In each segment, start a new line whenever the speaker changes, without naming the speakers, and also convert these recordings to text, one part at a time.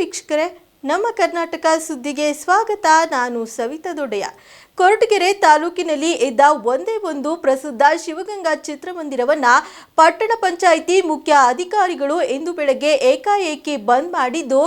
ವೀಕ್ಷಕರೇ, ನಮ್ಮ ಕರ್ನಾಟಕ ಸುದ್ದಿಗೆ ಸ್ವಾಗತ. ನಾನು ಸವಿತಾ ದೊಡ್ಡಯ್ಯ. ಕೊರಟಗೆರೆ ತಾಲೂಕಿನಲ್ಲಿ ಇದ್ದ ಒಂದೇ ಒಂದು ಪ್ರಸಿದ್ಧ ಶಿವಗಂಗಾ ಚಿತ್ರಮಂದಿರವನ್ನ ಪಟ್ಟಣ ಪಂಚಾಯಿತಿ ಮುಖ್ಯ ಅಧಿಕಾರಿಗಳು ಇಂದು ಬೆಳಗ್ಗೆ ಏಕಾಏಕಿ ಬಂದ್ ಮಾಡಿದ್ದು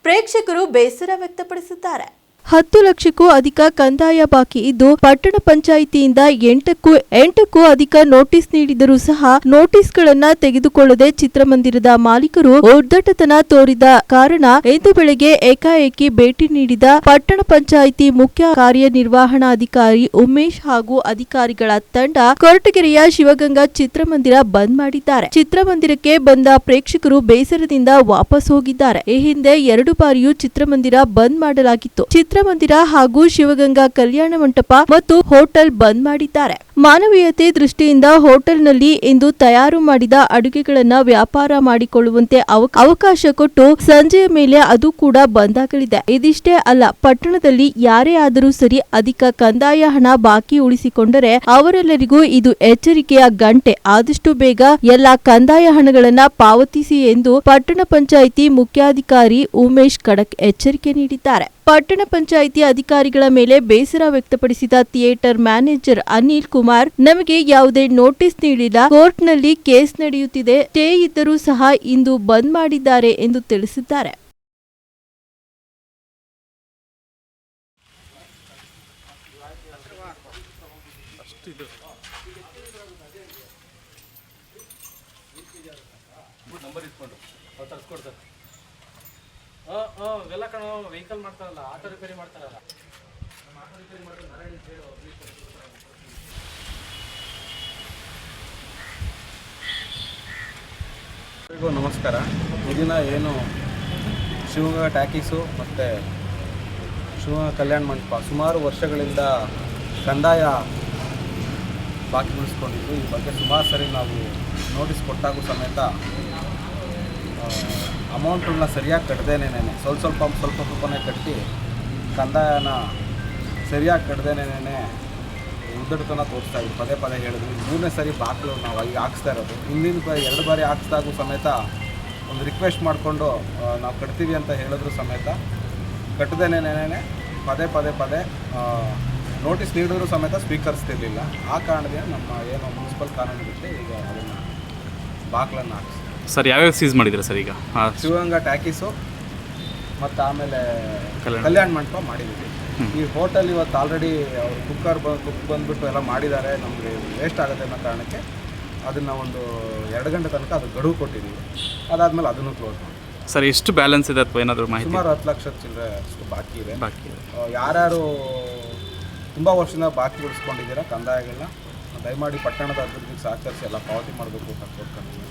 ಪ್ರೇಕ್ಷಕರು ಬೇಸರ ವ್ಯಕ್ತಪಡಿಸಿದ್ದಾರೆ. 10 ಲಕ್ಷಕ್ಕೂ ಅಧಿಕ ಕಂದಾಯ ಬಾಕಿ ಇದ್ದು ಪಟ್ಟಣ ಪಂಚಾಯಿತಿಯಿಂದ 8ಕ್ಕೂ ಅಧಿಕ ನೋಟಿಸ್ ನೀಡಿದರೂ ಸಹ ನೋಟಿಸ್ಗಳನ್ನ ತೆಗೆದುಕೊಳ್ಳದೆ ಚಿತ್ರಮಂದಿರದ ಮಾಲೀಕರು ಉದ್ದಟತನ ತೋರಿದ ಕಾರಣ ಇಂದು ಬೆಳಗ್ಗೆ ಏಕಾಏಕಿ ಭೇಟಿ ನೀಡಿದ ಪಟ್ಟಣ ಪಂಚಾಯಿತಿ ಮುಖ್ಯ ಕಾರ್ಯನಿರ್ವಹಣಾಧಿಕಾರಿ ಉಮೇಶ್ ಹಾಗೂ ಅಧಿಕಾರಿಗಳ ತಂಡ ಕೊರಟಗೆರೆಯ ಶಿವಗಂಗಾ ಚಿತ್ರಮಂದಿರ ಬಂದ್ ಮಾಡಿದ್ದಾರೆ. ಚಿತ್ರಮಂದಿರಕ್ಕೆ ಬಂದ ಪ್ರೇಕ್ಷಕರು ಬೇಸರದಿಂದ ವಾಪಸ್ ಹೋಗಿದ್ದಾರೆ. ಈ ಹಿಂದೆ 2 ಬಾರಿಯೂ ಚಿತ್ರಮಂದಿರ ಬಂದ್ ಮಾಡಲಾಗಿತ್ತು. ಚಿತ್ರಮಂದಿರ ಹಾಗೂ ಶಿವಗಂಗಾ ಕಲ್ಯಾಣ ಮಂಟಪ ಮತ್ತು ಹೋಟೆಲ್ ಬಂದ್ ಮಾಡಿದ್ದಾರೆ. ಮಾನವೀಯತೆ ದೃಷ್ಟಿಯಿಂದ ಹೋಟೆಲ್ನಲ್ಲಿ ಇಂದು ತಯಾರು ಮಾಡಿದ ಅಡುಗೆಗಳನ್ನ ವ್ಯಾಪಾರ ಮಾಡಿಕೊಳ್ಳುವಂತೆ ಅವಕಾಶ ಕೊಟ್ಟು ಸಂಜೆಯ ಮೇಲೆ ಅದು ಕೂಡ ಬಂದಾಗಲಿದೆ. ಇದಿಷ್ಟೇ ಅಲ್ಲ, ಪಟ್ಟಣದಲ್ಲಿ ಯಾರೇ ಆದರೂ ಸರಿ ಅಧಿಕ ಕಂದಾಯ ಹಣ ಬಾಕಿ ಉಳಿಸಿಕೊಂಡರೆ ಅವರೆಲ್ಲರಿಗೂ ಇದು ಎಚ್ಚರಿಕೆಯ ಗಂಟೆ. ಆದಷ್ಟು ಬೇಗ ಎಲ್ಲಾ ಕಂದಾಯ ಹಣಗಳನ್ನ ಪಾವತಿಸಿ ಎಂದು ಪಟ್ಟಣ ಪಂಚಾಯಿತಿ ಮುಖ್ಯಾಧಿಕಾರಿ ಉಮೇಶ್ ಖಡಕ್ ಎಚ್ಚರಿಕೆ ನೀಡಿದ್ದಾರೆ. ಪಟ್ಟಣ ಪಂಚಾಯಿತಿ ಅಧಿಕಾರಿಗಳ ಮೇಲೆ ಬೇಸರ ವ್ಯಕ್ತಪಡಿಸಿದ ಥಿಯೇಟರ್ ಮ್ಯಾನೇಜರ್ ಅನಿಲ್ ಕುಮಾರ್, ನಮಗೆ ಯಾವುದೇ ನೋಟಿಸ್ ನೀಡಿಲ್ಲ, ಕೋರ್ಟ್ನಲ್ಲಿ ಕೇಸ್ ನಡೆಯುತ್ತಿದೆ, ಸ್ಟೇ ಇದ್ದರೂ ಸಹ ಇಂದು ಬಂದ್ ಮಾಡಿದ್ದಾರೆ ಎಂದು ತಿಳಿಸಿದ್ದಾರೆ.
ಎಲ್ಲ ಕಣ ವೆಹಿಕಲ್ ಮಾಡ್ತಾರಲ್ಲ, ಆಟೋ ರಿಪೇರಿ ಮಾಡ್ತಾರಲ್ಲ,
ಎಲ್ಲರಿಗೂ ನಮಸ್ಕಾರ. ಇದನ್ನ ಏನು ಶಿವಗಂಗಾ ಟ್ಯಾಕೀಸು ಮತ್ತು ಶಿವಗಂಗಾ ಕಲ್ಯಾಣ ಮಂಟಪ ಸುಮಾರು ವರ್ಷಗಳಿಂದ ಕಂದಾಯ ಬಾಕಿ ಉಳಿಸ್ಕೊಂಡಿದ್ದು, ಈ ಬಗ್ಗೆ ಸುಮಾರು ಸರಿ ನಾವು ನೋಟಿಸ್ ಕೊಟ್ಟಾಗೂ ಸಮೇತ ಅಮೌಂಟನ್ನ ಸರಿಯಾಗಿ ಕಟ್ಟದೇನೇ ಸ್ವಲ್ಪನೇ ಕಟ್ಟಿ ಕಂದಾಯನ ಸರಿಯಾಗಿ ಕಟ್ಟದೇನೇ ಉದ್ದಟತನ ತೋರಿಸ್ತಾ ಇದ್ವಿ. ಪದೇ ಹೇಳಿದ್ರು. 3ನೇ ಸರಿ ಬಾಕ್ಲು ನಾವು ಈಗ ಹಾಕ್ಸ್ತಾ ಇರೋದು. ಹಿಂದಿನ 2 ಬಾರಿ ಹಾಕ್ಸ್ದಾಗೂ ಸಮೇತ ಒಂದು ರಿಕ್ವೆಸ್ಟ್ ಮಾಡಿಕೊಂಡು ನಾವು ಕಟ್ತೀವಿ ಅಂತ ಹೇಳಿದ್ರು ಸಮೇತ ಕಟ್ಟದೇನೇ ಪದೇ ನೋಟಿಸ್ ನೀಡಿದ್ರು ಸಮೇತ ಸ್ವೀಕರಿಸ್ತಿರ್ಲಿಲ್ಲ. ಆ ಕಾರಣದಿಂದ ನಮ್ಮ ಏನು ಮುನ್ಸಿಪಲ್ ಕಾನೂನು ಬಿಟ್ಟು ಈಗ ಅದನ್ನು ಬಾಕ್ಲನ್ನು ಹಾಕ್ಸಿ.
ಸರ್, ಯಾವ್ಯಾವ ಸೀಸ್ ಮಾಡಿದ್ರೆ ಸರ್? ಈಗ
ಶಿವಗಂಗಾ ಟ್ಯಾಕೀಸು ಮತ್ತು ಆಮೇಲೆ ಕಲ್ಯಾಣ ಮಂಟಪ ಮಾಡಿದ್ದೀವಿ. ಈ ಹೋಟೆಲ್ ಇವತ್ತು ಆಲ್ರೆಡಿ ಅವರು ಕುಕ್ ಬಂದುಬಿಟ್ಟು ಎಲ್ಲ ಮಾಡಿದ್ದಾರೆ. ನಮಗೆ ವೇಸ್ಟ್ ಆಗುತ್ತೆ ಅನ್ನೋ ಕಾರಣಕ್ಕೆ ಅದನ್ನು ಒಂದು 2 ಗಂಟೆ ತನಕ ಅದು ಗಡುವು ಕೊಟ್ಟಿದ್ದೀವಿ. ಅದಾದಮೇಲೆ ಅದನ್ನು ಕ್ಲೋಸ್ ಮಾಡಿ.
ಸರ್, ಎಷ್ಟು ಬ್ಯಾಲೆನ್ಸ್ ಇದೆ ಅಥವಾ ಏನಾದರೂ ಮಾಹಿತಿ?
ಸುಮಾರು 10 ಲಕ್ಷದ ಚಿಲ್ಲರೆ ಅಷ್ಟು ಬಾಕಿ ಇದೆ. ಯಾರ್ಯಾರು ತುಂಬ ವರ್ಷದಿಂದ ಬಾಕಿ ಉಳಿಸ್ಕೊಂಡಿದ್ದೀರಾ ಕಂದಾಯಗಳನ್ನ ದಯಮಾಡಿ ಪಟ್ಟಣದ ಅಭಿವೃದ್ಧಿಗೆ ಸಹಕರಿಸಿ ಎಲ್ಲ ಪಾವತಿ ಮಾಡಬೇಕು ಅಂತ ಕೊಡ್ಕೊಂಡಿದ್ದೀವಿ.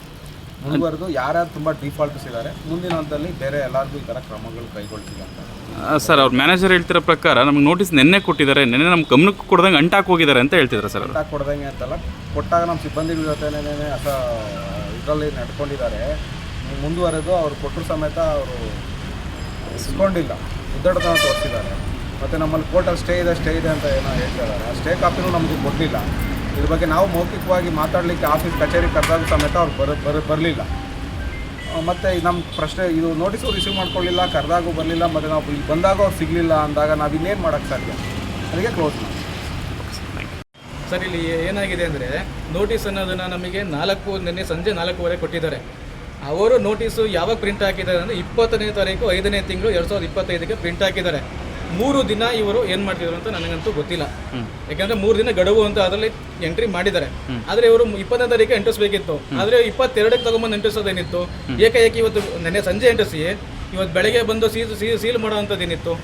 ಮುಂದುವರೆದು ಯಾರ್ಯಾರು ತುಂಬ ಡಿಫಾಲ್ಟ್ಸ್ ಇದ್ದಾರೆ ಮುಂದಿನ ಹಂತದಲ್ಲಿ ಬೇರೆ ಎಲ್ಲರಿಗೂ ಈ ಥರ ಕ್ರಮಗಳು ಕೈಗೊಳ್ತೀವಿ ಅಂತ.
ಸರ್, ಅವ್ರ ಮ್ಯಾನೇಜರ್ ಹೇಳ್ತಿರೋ ಪ್ರಕಾರ ನಮಗೆ ನೋಟಿಸ್ ನಿನ್ನೆ ಕೊಟ್ಟಿದ್ದಾರೆ, ನಿನ್ನೆ ನಮ್ಮ ಗಮನಕ್ಕೆ ಕೊಡ್ದಂಗೆ ಅಂಟಾಕ್ ಹೋಗಿದ್ದಾರೆ ಅಂತ ಹೇಳ್ತಿದ್ದಾರೆ ಸರ್.
ಅಂಟಾಕ್ ಕೊಡ್ದಂಗೆ ಅಂತಲ್ಲ, ಕೊಟ್ಟಾಗ ನಮ್ಮ ಸಿಬ್ಬಂದಿಗಳ ಜೊತೆನೇ ಇದರಲ್ಲಿ ನಡ್ಕೊಂಡಿದ್ದಾರೆ. ಮುಂದುವರೆದು ಅವ್ರು ಕೊಟ್ಟರು ಸಮೇತ ಅವರು ಇಸ್ಕೊಂಡಿಲ್ಲ, ಉದ್ದಟತನ ತೋರಿಸಿದ್ದಾರೆ. ಮತ್ತು ನಮ್ಮಲ್ಲಿ ಕೋರ್ಟಲ್ಲಿ ಸ್ಟೇ ಇದೆ ಅಂತ ಏನೋ ಹೇಳ್ತಿದ್ದಾರೆ. ಆ ಸ್ಟೇ ಕಾಪಿನೂ ನಮಗೆ ಕೊಡಲಿಲ್ಲ. ಇದ್ರ ಬಗ್ಗೆ ನಾವು ಮೌಖಿಕವಾಗಿ ಮಾತಾಡಲಿಕ್ಕೆ ಆಫೀಸ್ ಕಚೇರಿ ಕರೆದಾಗ ಸಮೇತ ಅವ್ರು ಬರಲಿಲ್ಲ. ಮತ್ತು ನಮ್ಮ ಪ್ರಶ್ನೆ ಇದು ನೋಟಿಸು ರಿಸೀವ್ ಮಾಡ್ಕೊಳ್ಳಿಲ್ಲ, ಕರೆದಾಗೂ ಬರಲಿಲ್ಲ, ಮತ್ತು ನಾವು ಇಲ್ಲಿ ಬಂದಾಗ ಅವ್ರು ಸಿಗಲಿಲ್ಲ ಅಂದಾಗ ನಾವು ಇನ್ನೇನು ಮಾಡೋಕ್ಕೆ ಸಾಧ್ಯ? ಅದಕ್ಕೆ ಕ್ಲೋಸ್ ಮಾಡಿ.
ಸರ್, ಇಲ್ಲಿ ಏನಾಗಿದೆ ಅಂದರೆ ನೋಟಿಸ್ ಅನ್ನೋದನ್ನು ನಮಗೆ ನಿನ್ನೆ ಸಂಜೆ 4:15 ಕೊಟ್ಟಿದ್ದಾರೆ. ಅವರು ನೋಟಿಸು ಯಾವಾಗ ಪ್ರಿಂಟ್ ಹಾಕಿದ್ದಾರೆ ಅಂದರೆ 20ನೇ ತಾರೀಕು 5ನೇ ತಿಂಗಳು 2025ಗೆ ಪ್ರಿಂಟ್ ಹಾಕಿದ್ದಾರೆ. 3 ದಿನ ಇವರು ಏನು ಮಾಡ್ತಿದ್ರು ಅಂತ ನನಗಂತೂ ಗೊತ್ತಿಲ್ಲ. ಯಾಕಂದರೆ 3 ದಿನ ಗಡುವು ಅಂತ ಅದರಲ್ಲಿ ಎಂಟ್ರಿ ಮಾಡಿದ್ದಾರೆ. ಆದರೆ ಇವರು 20ನೇ ತಾರೀಕು ಅಂಟಿಸ್ಬೇಕಿತ್ತು. ಆದರೆ 22ಕ್ಕೆ ತಗೊಂಬಂದು ಅಂಟಿಸೋದೇನಿತ್ತು? ಏಕಾಏಕಿ ಇವತ್ತು ನೆನ್ನೆ ಸಂಜೆ ಅಂಟಿಸಿ ಇವತ್ತು ಬೆಳಗ್ಗೆ ಬಂದು ಸೀಲ್ ಮಾಡೋವಂಥದ್ದೇನಿತ್ತು?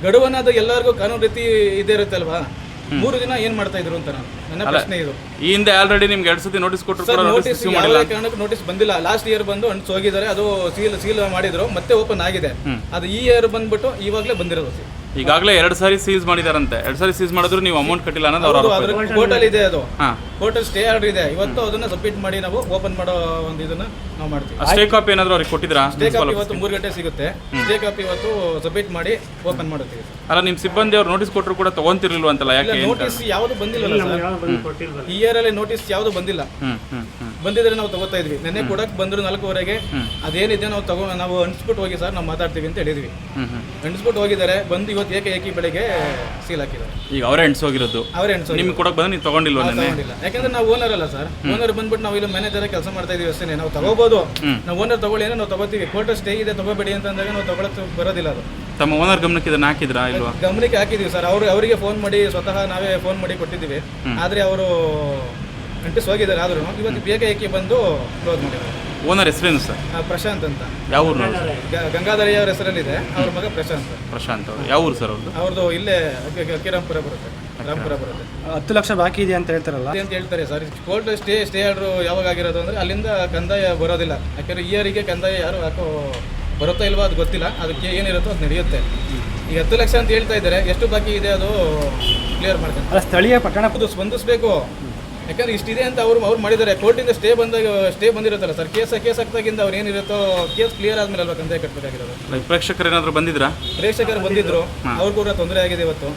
ಗಡುವನ್ನು ಅದು ಎಲ್ಲರಿಗೂ ಕಾನೂನು ರೀತಿ ಇದೇ ಇರುತ್ತಲ್ವಾ? 3 ದಿನ ಏನು ಮಾಡ್ತಾ ಇದ್ರು ಅಂತ ನನ್ನ ಪ್ರಶ್ನೆ ಇದು.
ಈ ಹಿಂದೆ ಆಲ್ರೆಡಿ ನಿಮ್ಗೆ 2 ಸತಿ ನೋಟಿಸ್ ಕೊಟ್ಟರು.
ನೋಟಿಸ್ ಯಾವುದೇ ಕಾರಣಕ್ಕೂ ನೋಟಿಸ್ ಬಂದಿಲ್ಲ. ಲಾಸ್ಟ್ ಇಯರ್ ಬಂದು ಅಂಟಿಸಿ ಹೋಗಿದ್ದಾರೆ. ಅದು ಸೀಲ್ ಮಾಡಿದ್ರು, ಮತ್ತೆ ಓಪನ್ ಆಗಿದೆ. ಅದು ಈ ಇಯರ್ ಬಂದ್ಬಿಟ್ಟು ಇವಾಗಲೇ ಬಂದಿರೋದು.
ಈಗಾಗಲೇ 2 ಸಾರಿ ಸೀಸ್ ಮಾಡಿದಾರಂತೆ. 2 ಸಾರಿ ಸೀಸ್ ಮಾಡಿದ್ರು ನೀವು ಅಮೌಂಟ್ ಕಟ್ಟಿಲ್ಲ ಅನ್ನೋದು ಅವ್ರ
ಹೌದು,
ಆರೋಪ
ಅದ್ರ
ಇದೆ.
ಕೋರ್ಟಲ್ಲಿ ಇದೆ ಅದು.
ಹಾ,
ಕೋರ್ಟಲ್ಲಿ ಸ್ಟೇ ಆರ್ಡರ್ ಇದೆ. ಇವತ್ತು ಅದನ್ನ ಸಬ್ಮಿಟ್ ಮಾಡಿ ನಾವು ಓಪನ್ ಮಾಡೋ ಒಂದು ಇದನ್ನ ನಾವು ಮಾಡ್ತೀವಿ.
ಸ್ಟೇ ಕಾಪಿ ಏನಾದ್ರು ಅವ್ರಿಗೆ ಕೊಟ್ಟಿದ್ರಾ?
ಸ್ಟೇ ಕಾಪಿ ಇವತ್ತು 3 ಗಂಟೆ ಸಿಗುತ್ತೆ. ಸ್ಟೇ ಕಾಪಿ ಇವತ್ತು ಸಬ್ಮಿಟ್ ಮಾಡಿ ಓಪನ್ ಮಾಡುತ್ತೀವಿ.
ಅಲ್ಲ, ನಿಮ್ಮ ಸಿಬ್ಬಂದಿ ಅವ್ರು ನೋಟಿಸ್ ಕೊಟ್ಟರು ಕೂಡ ತಗೊಂತಿರ್ಲಿಲ್ವ ಅಂತಲ್ಲ, ಯಾಕೆ?
ನೋಟಿಸ್ ಯಾವುದು ಬಂದಿಲ್ಲ ಸರ್. ಈ ಇಯರ್ ಅಲ್ಲಿ ನೋಟಿಸ್ ಯಾವುದು ಬಂದಿಲ್ಲ. ಬಂದಿದ್ರೆ ನಾವು ತಗೋತಾ ಇದ್ವಿ. ನೆನ್ನೆ ಕೊಡಕ್ ಬಂದ್ರು 4:15ಗೆ. ಅದೇನಿದೆ ನಾವು ಅಂಟಿಸ್ಬಿಟ್ಟು ಹೋಗಿ ಸರ್, ನಾವು ಮಾತಾಡ್ತೀವಿ ಅಂತ ಹೇಳಿದ್ವಿ. ಅಂಟಿಸ್ಬಿಟ್ಟು ಹೋಗಿದ್ದಾರೆ. ಬಂದು ಇವತ್ತು ಏಕಿ ಬೆಳಿಗ್ಗೆ ಸೀಲ್ ಹಾಕಿದ್ದಾರೆ.
ಈಗ ಅವರೇ ಎಂಟ್ಸೋಗಿರೋದು.
ಅವರೇ ಎಂಟ್ಸೋಗಿ
ನಿಮ್ಗೆ ಕೊಡಕ್ ಬಂದ್ರೆ ನೀವು ತಗೊಂಡಿಲ್ವ?
ತಗೊಂಡಿಲ್ಲ. ಯಾಕಂದ್ರೆ ನಾವು ಓನರ್ ಅಲ್ಲ ಸರ್. ಓನರ್ ಬಂದ್ಬಿಟ್ಟು ನಾವು ಇಲ್ಲಿ ಮ್ಯಾನೇಜರ್ ಕೆಲಸ ಮಾಡ್ತಾ ಇದೀವಿ ಅಷ್ಟೇ. ನಾವು ತಗೋಬಹುದು. ನಾವು ಓನರ್ ತಗೊಳ್ಳಿ ಅಂದ್ರೆ ನಾವು ತಗೋತೀವಿ. ಕೋರ್ಟ್ ಸ್ಟೇ ಇದೆ ತಗೋಬೇಡಿ ಅಂತ ಅಂದಾಗ ನಾವು ತಗೊಳಕ್ ಬರೋದಿಲ್ಲ. ಅದು
ತಮ್ಮ ಓನರ್ ಗಮನಕ್ಕೆ ಇದನ್ನ ಹಾಕಿದ್ರಾ ಇಲ್ವಾ?
ಗಮನಕ್ಕೆ ಹಾಕಿದೀವಿ ಸರ್. ಅವರಿಗೆ ಫೋನ್ ಮಾಡಿ ಸ್ವತಃ ನಾವೇ ಫೋನ್ ಮಾಡಿ ಕೊಟ್ಟಿದ್ದೀವಿ. ಆದ್ರೆ ಅವರು ಅಂಟಿಸ್ ಹೋಗಿದ್ದಾರೆ. ಆದ್ರೂ ಇವತ್ತು ಏಕಿ ಬಂದು ಕ್ಲೋಸ್ ಮಾಡಿದ್ದಾರೆ.
ಓನರ್ ಹೆಸರೇನು ಸರ್?
ಪ್ರಶಾಂತ್ ಅಂತ.
ಯಾವ ಊರು?
ಗಂಗಾಧರಿ ಅವ್ರ ಹೆಸರಲ್ಲಿದೆ. ಅವ್ರ ಮಗ ಪ್ರಶಾಂತ್.
ಪ್ರಶಾಂತ್ ಅವರು ಯಾವ ಊರು ಸರ್ ಅವ್ರದ್ದು?
ಅವ್ರದ್ದು ಇಲ್ಲೇ ಕಿರಾಂಪುರ ಬರುತ್ತೆ. ರಾಂಪುರ ಬರುತ್ತೆ.
10 ಲಕ್ಷ ಬಾಕಿ ಇದೆ ಅಂತ ಹೇಳ್ತಾರಲ್ಲ
ಅಂತ ಹೇಳ್ತಾರೆ ಸರ್. ಕೋರ್ಟ್ ಸ್ಟೇ ಆರ್ಡರ್ ಯಾವಾಗ ಆಗಿರೋದು ಅಂದ್ರೆ ಅಲ್ಲಿಂದ ಕಂದಾಯ ಬರೋದಿಲ್ಲ. ಯಾಕಂದ್ರೆ ಇಯರಿಗೆ ಕಂದಾಯ ಯಾರು ಯಾಕೋ ಬರುತ್ತೋ ಇಲ್ವೋ ಅದು ಗೊತ್ತಿಲ್ಲ. ಅದಕ್ಕೆ ಏನಿರುತ್ತೋ ಅದು ನಡೆಯುತ್ತೆ. ಈಗ 10 ಲಕ್ಷ ಅಂತ ಹೇಳ್ತಾ ಇದ್ದಾರೆ. ಎಷ್ಟು ಬಾಕಿ ಇದೆ ಅದು ಕ್ಲಿಯರ್ ಮಾಡ್ತಾರೆ.
ಸ್ಥಳೀಯ ಪಟ್ಟಣ
ಸ್ಪಂದಿಸಬೇಕು. ಯಾಕಂದ್ರೆ ಇಷ್ಟಿದೆ ಅಂತ ಅವ್ರು ಮಾಡಿದ್ದಾರೆ. ಕೋರ್ಟಿಂದ ಸ್ಟೇ ಬಂದಿರುತ್ತಲ್ಲ ಸರ್. ಕೇಸ್ ಹಾಕ್ದಾಗಿಂದ ಅವ್ರು ಏನಿರುತ್ತೋ ಕೇಸ್ ಕ್ಲಿಯರ್ ಆದ್ಮೇಲೆ ಅಲ್ವಾ ಕಂದಾಯ ಕಟ್ಟಬೇಕಾಗಿರೋದು.
ಪ್ರೇಕ್ಷಕರು ಏನಾದ್ರು ಬಂದಿದ್ರಾ?
ಪ್ರೇಕ್ಷಕರು ಬಂದಿದ್ರು. ಅವ್ರು ಕೂಡ ತೊಂದರೆ ಆಗಿದೆ ಇವತ್ತು.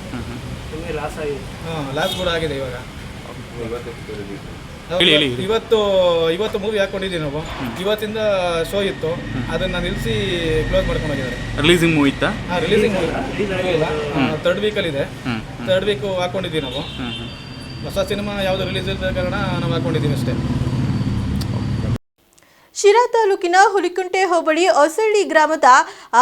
ಲಾಸ್ ಕೂಡ ಆಗಿದೆ ಇವಾಗ. ಇವತ್ತು ಮೂವಿ ಹಾಕೊಂಡಿದ್ದೀವಿ ನಾವು. ಇವತ್ತಿಂದ ಶೋ ಇತ್ತು, ಅದನ್ನ ನಿಲ್ಲಿಸಿ ಕ್ಲೋಸ್ ಮಾಡ್ಕೊಂಡು ಹೋಗಿದ್ದಾರೆ.
ರಿಲೀಸಿಂಗ್ ಮೂವಿ ಇತ್ತಾ?
ರಿಲೀಸಿಂಗ್ ಮೂವಿ 3rd ವೀಕಲ್ಲಿ ಇದೆ. 3rd ವೀಕ್ ಹಾಕೊಂಡಿದ್ದೀವಿ ನಾವು. ಹೊಸ ಸಿನಿಮಾ ಯಾವುದು ರಿಲೀಸ್ ಇಲ್ಲದ ಕಾರಣ ನಾವು ಹಾಕೊಂಡಿದ್ದೀವಿ ಅಷ್ಟೇ.
ಶಿರಾ ತಾಲೂಕಿನ ಹುಲಿಕುಂಟೆ ಹೋಬಳಿ ಹೊಸಳ್ಳಿ ಗ್ರಾಮದ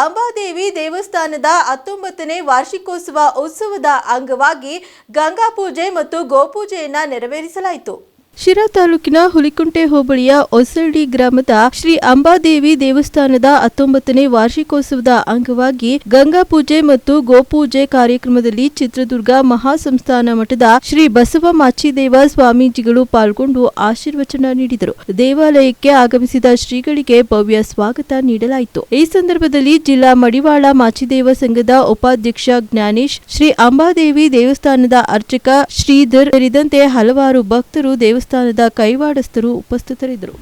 ಅಂಬಾದೇವಿ ದೇವಸ್ಥಾನದ 19ನೇ ವಾರ್ಷಿಕೋತ್ಸವ ಉತ್ಸವದ ಅಂಗವಾಗಿ ಗಂಗಾ ಪೂಜೆ ಮತ್ತು ಗೋಪೂಜೆಯನ್ನ ನೆರವೇರಿಸಲಾಯಿತು. ಶಿರಾ ತಾಲೂಕಿನ ಹುಲಿಕುಂಟೆ ಹೋಬಳಿಯ ಹೊಸಳ್ಳಿ ಗ್ರಾಮದ ಶ್ರೀ ಅಂಬಾದೇವಿ ದೇವಸ್ಥಾನದ 19ನೇ ವಾರ್ಷಿಕೋತ್ಸವದ ಅಂಗವಾಗಿ ಗಂಗಾ ಪೂಜೆ ಮತ್ತು ಗೋಪೂಜೆ ಕಾರ್ಯಕ್ರಮದಲ್ಲಿ ಚಿತ್ರದುರ್ಗ ಮಹಾಸಂಸ್ಥಾನ ಮಠದ ಶ್ರೀ ಬಸವ ಮಾಚಿದೇವ ಸ್ವಾಮೀಜಿಗಳು ಪಾಲ್ಗೊಂಡು ಆಶೀರ್ವಚನ ನೀಡಿದರು. ದೇವಾಲಯಕ್ಕೆ ಆಗಮಿಸಿದ ಶ್ರೀಗಳಿಗೆ ಭವ್ಯ ಸ್ವಾಗತ ನೀಡಲಾಯಿತು. ಈ ಸಂದರ್ಭದಲ್ಲಿ ಜಿಲ್ಲಾ ಮಡಿವಾಳ ಮಾಚಿದೇವ ಸಂಘದ ಉಪಾಧ್ಯಕ್ಷ ಜ್ಞಾನೇಶ್, ಶ್ರೀ ಅಂಬಾದೇವಿ ದೇವಸ್ಥಾನದ ಅರ್ಚಕ ಶ್ರೀಧರ್ ಸೇರಿದಂತೆ ಹಲವಾರು ಭಕ್ತರು ದೇವಸ್ಥಾನದ ಕೈವಾಡಸ್ಥರು ಉಪಸ್ಥಿತರಿದ್ದರು.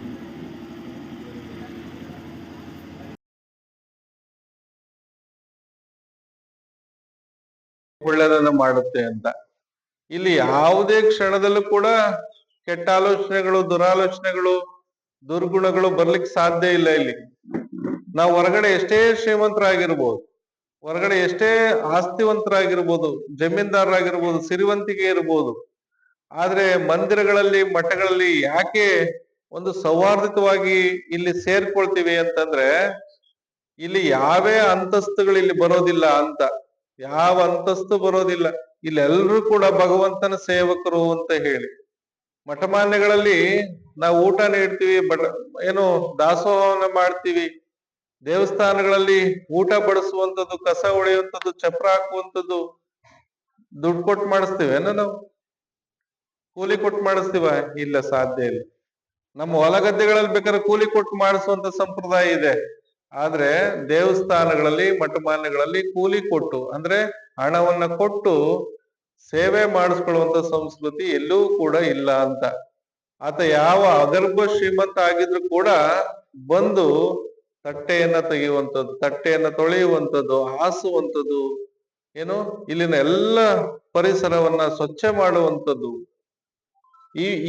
ಒಳ್ಳೆಯದನ್ನ ಮಾಡುತ್ತೆ ಅಂತ. ಇಲ್ಲಿ ಯಾವುದೇ ಕ್ಷಣದಲ್ಲೂ ಕೂಡ ಕೆಟ್ಟ ಆಲೋಚನೆಗಳು, ದುರಾಲೋಚನೆಗಳು, ದುರ್ಗುಣಗಳು ಬರ್ಲಿಕ್ಕೆ ಸಾಧ್ಯ ಇಲ್ಲ. ಇಲ್ಲಿ ನಾವು ಹೊರಗಡೆ ಎಷ್ಟೇ ಶ್ರೀಮಂತರಾಗಿರ್ಬೋದು, ಹೊರಗಡೆ ಎಷ್ಟೇ ಆಸ್ತಿವಂತರಾಗಿರ್ಬೋದು, ಜಮೀನ್ದಾರರಾಗಿರ್ಬೋದು, ಸಿರಿವಂತಿಕೆ ಇರ್ಬೋದು, ಆದ್ರೆ ಮಂದಿರಗಳಲ್ಲಿ, ಮಠಗಳಲ್ಲಿ ಯಾಕೆ ಒಂದು ಸೌಹಾರ್ದಯುತವಾಗಿ ಇಲ್ಲಿ ಸೇರ್ಕೊಳ್ತೀವಿ ಅಂತಂದ್ರೆ ಇಲ್ಲಿ ಯಾವೇ ಅಂತಸ್ತುಗಳು ಇಲ್ಲಿ ಬರೋದಿಲ್ಲ ಅಂತ. ಯಾವ ಅಂತಸ್ತು ಬರೋದಿಲ್ಲ. ಇಲ್ಲಿ ಎಲ್ರೂ ಕೂಡ ಭಗವಂತನ ಸೇವಕರು ಅಂತ ಹೇಳಿ ಮಠಮಾನ್ಯಗಳಲ್ಲಿ ನಾವು ಊಟ ನೀಡ್ತೀವಿ, ಏನು ದಾಸೋಹವನ್ನ ಮಾಡ್ತೀವಿ. ದೇವಸ್ಥಾನಗಳಲ್ಲಿ ಊಟ ಬಡಿಸುವಂಥದ್ದು, ಕಸ ಹೊಡೆಯುವಂಥದ್ದು, ಚಪ್ರ ಹಾಕುವಂಥದ್ದು ದುಡ್ಡು ಕೊಟ್ಟು ಮಾಡಿಸ್ತೀವೇನ? ನಾವು ಕೂಲಿ ಕೊಟ್ಟು ಮಾಡಿಸ್ತೀವ? ಇಲ್ಲ, ಸಾಧ್ಯ ಇಲ್ಲ. ನಮ್ಮ ಹೊಲ ಗದ್ದೆಗಳಲ್ಲಿ ಬೇಕಾದ್ರೆ ಕೂಲಿ ಕೊಟ್ಟು ಮಾಡಿಸುವಂತ ಸಂಪ್ರದಾಯ ಇದೆ. ಆದ್ರೆ ದೇವಸ್ಥಾನಗಳಲ್ಲಿ, ಮಠಮಾನ್ಯಗಳಲ್ಲಿ ಕೂಲಿ ಕೊಟ್ಟು ಅಂದ್ರೆ ಹಣವನ್ನ ಕೊಟ್ಟು ಸೇವೆ ಮಾಡಿಸ್ಕೊಳ್ಳುವಂತ ಸಂಸ್ಕೃತಿ ಎಲ್ಲೂ ಕೂಡ ಇಲ್ಲ ಅಂತ. ಆತ ಯಾವ ಅಗರ್ಭ ಶ್ರೀಮಂತ ಆಗಿದ್ರು ಕೂಡ ಬಂದು ತಟ್ಟೆಯನ್ನ ತೆಗೆಯುವಂಥದ್ದು, ತಟ್ಟೆಯನ್ನ ತೊಳೆಯುವಂಥದ್ದು, ಹಾಸುವಂಥದ್ದು, ಏನು ಇಲ್ಲಿನ ಎಲ್ಲ ಪರಿಸರವನ್ನ ಸ್ವಚ್ಛ ಮಾಡುವಂಥದ್ದು,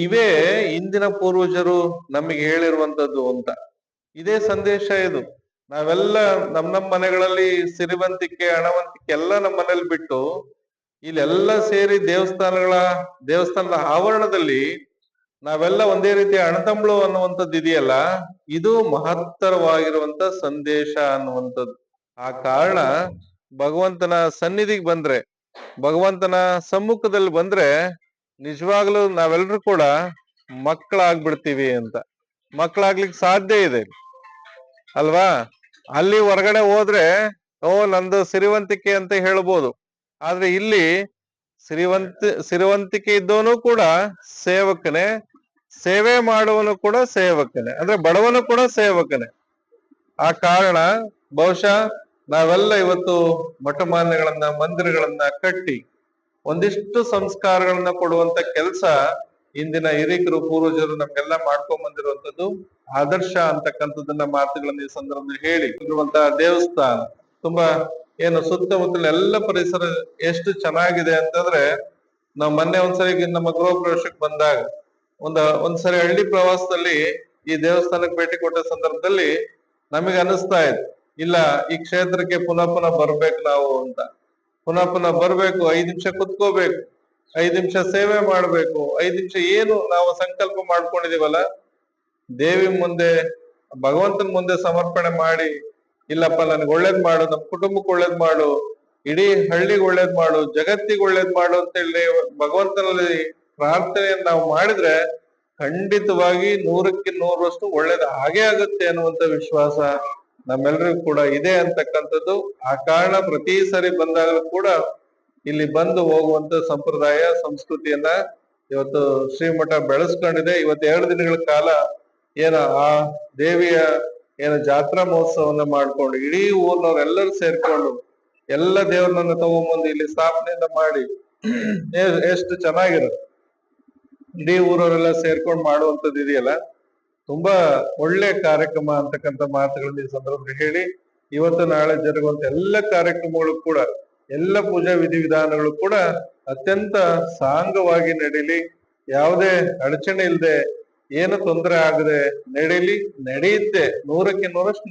ಇವೇ ಇಂದಿನ ಪೂರ್ವಜರು ನಮಗೆ ಹೇಳಿರುವಂತದ್ದು ಅಂತ. ಇದೇ ಸಂದೇಶ ಇದು. ನಾವೆಲ್ಲ ನಮ್ಮ ಮನೆಗಳಲ್ಲಿ ಸಿರಿವಂತಿಕೆ, ಹಣವಂತಿಕೆ ಎಲ್ಲ ನಮ್ಮ ಮನೇಲಿ ಬಿಟ್ಟು ಇಲ್ಲೆಲ್ಲ ಸೇರಿ ದೇವಸ್ಥಾನದ ಆವರಣದಲ್ಲಿ ನಾವೆಲ್ಲ ಒಂದೇ ರೀತಿಯ ಅಣತಂಬಳು ಅನ್ನುವಂಥದ್ದು ಇದೆಯಲ್ಲ, ಇದು ಮಹತ್ತರವಾಗಿರುವಂತ ಸಂದೇಶ ಅನ್ನುವಂಥದ್ದು. ಆ ಕಾರಣ ಭಗವಂತನ ಸನ್ನಿಧಿಗೆ ಬಂದ್ರೆ, ಭಗವಂತನ ಸಮ್ಮುಖದಲ್ಲಿ ಬಂದ್ರೆ ನಿಜವಾಗ್ಲೂ ನಾವೆಲ್ಲರೂ ಕೂಡ ಮಕ್ಕಳಾಗ್ಬಿಡ್ತೀವಿ ಅಂತ. ಮಕ್ಕಳಾಗ್ಲಿಕ್ಕೆ ಸಾಧ್ಯ ಇದೆ ಅಲ್ವಾ? ಅಲ್ಲಿ ಹೊರಗಡೆ ಹೋದ್ರೆ ನಂದು ಸಿರಿವಂತಿಕೆ ಅಂತ ಹೇಳ್ಬೋದು. ಆದ್ರೆ ಇಲ್ಲಿ ಸಿರಿವಂತಿಕೆ ಇದ್ದವನು ಕೂಡ ಸೇವಕನೇ, ಸೇವೆ ಮಾಡುವನು ಕೂಡ ಸೇವಕನೇ, ಅಂದ್ರೆ ಬಡವನು ಕೂಡ ಸೇವಕನೇ. ಆ ಕಾರಣ ಬಹುಶಃ ನಾವೆಲ್ಲ ಇವತ್ತು ಮಠಮಾನ್ಯಗಳನ್ನ ಮಂದಿರಗಳನ್ನ ಕಟ್ಟಿ ಒಂದಿಷ್ಟು ಸಂಸ್ಕಾರಗಳನ್ನ ಕೊಡುವಂತ ಕೆಲಸ ಇಂದಿನ ಹಿರಿಕರು ಪೂರ್ವಜರು ನಮ್ಗೆಲ್ಲ ಮಾಡ್ಕೊಂಡ್ ಬಂದಿರುವಂತದ್ದು ಆದರ್ಶ ಅಂತಕ್ಕಂಥದ್ದನ್ನ ಮಾತುಗಳನ್ನ ಈ ಸಂದರ್ಭದಲ್ಲಿ ಹೇಳಿ ಇರುವಂತಹ ದೇವಸ್ಥಾನ ತುಂಬಾ ಏನು ಸುತ್ತಮುತ್ತಲ ಎಲ್ಲ ಪರಿಸರ ಎಷ್ಟು ಚೆನ್ನಾಗಿದೆ ಅಂತಂದ್ರೆ ನಾವು ಮೊನ್ನೆ ಒಂದ್ಸರಿ ನಮ್ಮ ಗೃಹ ಪ್ರವೇಶಕ್ಕೆ ಬಂದಾಗ ಒಂದ್ಸರಿ ಹಳ್ಳಿ ಪ್ರವಾಸದಲ್ಲಿ ಈ ದೇವಸ್ಥಾನಕ್ಕೆ ಭೇಟಿ ಕೊಟ್ಟ ಸಂದರ್ಭದಲ್ಲಿ ನಮಗೆ ಅನಿಸ್ತಾ ಇದೆ ಇಲ್ಲ ಈ ಕ್ಷೇತ್ರಕ್ಕೆ ಪುನಃ ಬರ್ಬೇಕು ನಾವು ಅಂತ ಪುನಃ ಬರ್ಬೇಕು, 5 ನಿಮಿಷ ಕುತ್ಕೋಬೇಕು, 5 ನಿಮಿಷ ಸೇವೆ ಮಾಡ್ಬೇಕು, 5 ನಿಮಿಷ ಏನು ನಾವು ಸಂಕಲ್ಪ ಮಾಡ್ಕೊಂಡಿದೀವಲ್ಲ ದೇವಿ ಮುಂದೆ ಭಗವಂತನ ಮುಂದೆ ಸಮರ್ಪಣೆ ಮಾಡಿ ಇಲ್ಲಪ್ಪ ನನ್ಗೆ ಒಳ್ಳೇದ್ ಮಾಡು, ನಮ್ ಕುಟುಂಬಕ್ಕೆ ಒಳ್ಳೇದ್ ಮಾಡು, ಇಡೀ ಹಳ್ಳಿಗೆ ಒಳ್ಳೇದ್ ಮಾಡು, ಜಗತ್ತಿಗೆ ಒಳ್ಳೇದ್ ಮಾಡು ಅಂತ ಹೇಳಿ ಭಗವಂತನಲ್ಲಿ ಪ್ರಾರ್ಥನೆಯನ್ನ ನಾವು ಮಾಡಿದ್ರೆ ಖಂಡಿತವಾಗಿ 100ಕ್ಕೆ 100ರಷ್ಟು ಒಳ್ಳೇದು ಹಾಗೇ ಆಗುತ್ತೆ ಅನ್ನುವಂತ ವಿಶ್ವಾಸ ನಮ್ಮೆಲ್ಲರಿಗೂ ಕೂಡ ಇದೆ ಅಂತಕ್ಕಂಥದ್ದು. ಆ ಕಾರಣ ಪ್ರತಿ ಸರಿ ಬಂದಾಗಲೂ ಕೂಡ ಇಲ್ಲಿ ಬಂದು ಹೋಗುವಂತ ಸಂಪ್ರದಾಯ ಸಂಸ್ಕೃತಿಯನ್ನ ಇವತ್ತು ಶ್ರೀಮಠ ಬೆಳೆಸ್ಕೊಂಡಿದೆ. ಇವತ್ತು 2 ದಿನಗಳ ಕಾಲ ಆ ದೇವಿಯ ಜಾತ್ರಾ ಮಹೋತ್ಸವನ್ನ ಮಾಡ್ಕೊಂಡು ಇಡೀ ಊರ್ನವ್ರೆಲ್ಲರೂ ಸೇರ್ಕೊಂಡು ಎಲ್ಲ ದೇವ್ರನ್ನ ತಗೊಂಬಂದು ಇಲ್ಲಿ ಸ್ಥಾಪನೆಯನ್ನ ಮಾಡಿ ಎಷ್ಟು ಚೆನ್ನಾಗಿರುತ್ತೆ. ಇಡೀ ಊರವರೆಲ್ಲ ಸೇರ್ಕೊಂಡು ಮಾಡುವಂತದ್ದು ಇದೆಯಲ್ಲ, ತುಂಬಾ ಒಳ್ಳೆ ಕಾರ್ಯಕ್ರಮ ಅಂತಕ್ಕಂಥ ಮಾತುಗಳನ್ನ ಈ ಸಂದರ್ಭದಲ್ಲಿ ಹೇಳಿ ಇವತ್ತು ನಾಳೆ ಜರುಗುವಂತ ಎಲ್ಲ ಕಾರ್ಯಕ್ರಮಗಳು ಕೂಡ ಎಲ್ಲ ಪೂಜಾ ವಿಧಿವಿಧಾನಗಳು ಕೂಡ ಅತ್ಯಂತ ಸಾಂಗವಾಗಿ ನಡೀಲಿ, ಯಾವುದೇ ಅಡಚಣೆ ಇಲ್ಲದೆ ಏನು ತೊಂದರೆ ಆಗದೆ ನಡೆಯುತ್ತೆ, 100ಕ್ಕೆ 100ರಷ್ಟು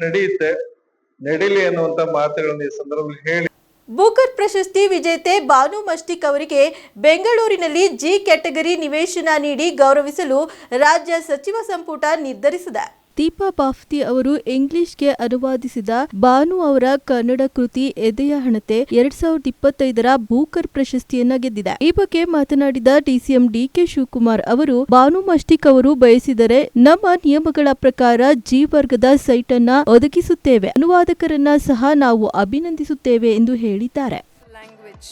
ನಡೀಲಿ ಅನ್ನುವಂತ ಮಾತುಗಳನ್ನ ಈ ಸಂದರ್ಭದಲ್ಲಿ ಹೇಳಿ
ಬೂಕರ್ ಪ್ರಶಸ್ತಿ ವಿಜೇತೆ ಬಾನು ಮಸ್ಟಿಕ್ ಅವರಿಗೆ ಬೆಂಗಳೂರಿನಲ್ಲಿ ಜಿ ಕ್ಯಾಟಗರಿ ನಿವೇಶನ ನೀಡಿ ಗೌರವಿಸಲು ರಾಜ್ಯ ಸಚಿವ ಸಂಪುಟ ನಿರ್ಧರಿಸಿದೆ. ದೀಪಾ ಬಾಫ್ತಿ ಅವರು ಇಂಗ್ಲಿಷ್ಗೆ ಅನುವಾದಿಸಿದ ಬಾನು ಅವರ ಕನ್ನಡ ಕೃತಿ ಎದೆಯ ಹಣತೆ 2025ರ ಬೂಕರ್ ಪ್ರಶಸ್ತಿಯನ್ನ ಗೆದ್ದಿದೆ. ಈ ಬಗ್ಗೆ ಮಾತನಾಡಿದ ಡಿಸಿಎಂ ಡಿಕೆ ಶಿವಕುಮಾರ್ ಅವರು, ಬಾನು ಮಸ್ಟಿಕ್ ಅವರು ಬಯಸಿದರೆ ನಮ್ಮ ನಿಯಮಗಳ ಪ್ರಕಾರ ಜಿ ವರ್ಗದ ಸೈಟ್ ಅನ್ನ ಒದಗಿಸುತ್ತೇವೆ, ಅನುವಾದಕರನ್ನ ಸಹ ನಾವು ಅಭಿನಂದಿಸುತ್ತೇವೆ ಎಂದು ಹೇಳಿದ್ದಾರೆ.
ಲ್ಯಾಂಗ್ವೇಜ್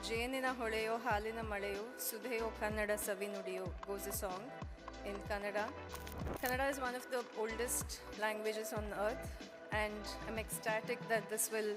ಜೇನಿನ ಹೊಳೆಯೋ ಹಾಲಿನ ಮಳೆಯೋ ಸುಧೆಯೋ ಕನ್ನಡ ಸವಿ ನುಡಿಯೋ goes a song in Kannada. Kannada is one of the oldest languages on earth, and I'm ecstatic that this will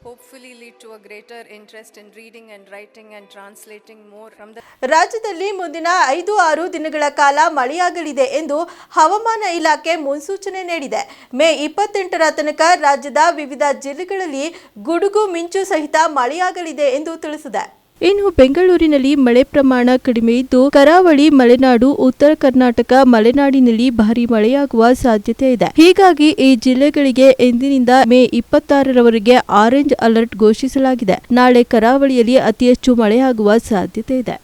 hopefully lead to a greater interest in reading and writing and translating more from the
ರಾಜ್ಯದಲ್ಲಿ ಮುಂದಿನ 5-6 ದಿನಗಳ ಕಾಲ ಮಳೆಯಾಗಲಿದೆ ಎಂದು ಹವಾಮಾನ ಇಲಾಖೆ ಮುನ್ಸೂಚನೆ ನೀಡಿದೆ. ಮೇ 28ರ ತನಕ ರಾಜ್ಯದ ವಿವಿಧ ಜಿಲ್ಲೆಗಳಲ್ಲಿ ಗುಡುಗು ಮಿಂಚು ಸಹಿತ ಮಳೆಯಾಗಲಿದೆ ಎಂದು ತಿಳಿಸಿದೆ. ಇನ್ನು ಬೆಂಗಳೂರಿನಲ್ಲಿ ಮಳೆ ಪ್ರಮಾಣ ಕಡಿಮೆ ಇದ್ದು ಕರಾವಳಿ, ಮಲೆನಾಡು, ಉತ್ತರ ಕರ್ನಾಟಕ, ಮಲೆನಾಡಿನಲ್ಲಿ ಭಾರೀ ಮಳೆಯಾಗುವ ಸಾಧ್ಯತೆ ಇದೆ. ಹೀಗಾಗಿ ಈ ಜಿಲ್ಲೆಗಳಿಗೆ ಇಂದಿನಿಂದ ಮೇ 26ರವರೆಗೆ ಆರೆಂಜ್ ಅಲರ್ಟ್ ಘೋಷಿಸಲಾಗಿದೆ. ನಾಳೆ ಕರಾವಳಿಯಲ್ಲಿ ಅತಿ ಹೆಚ್ಚು ಮಳೆಯಾಗುವ ಸಾಧ್ಯತೆ ಇದೆ.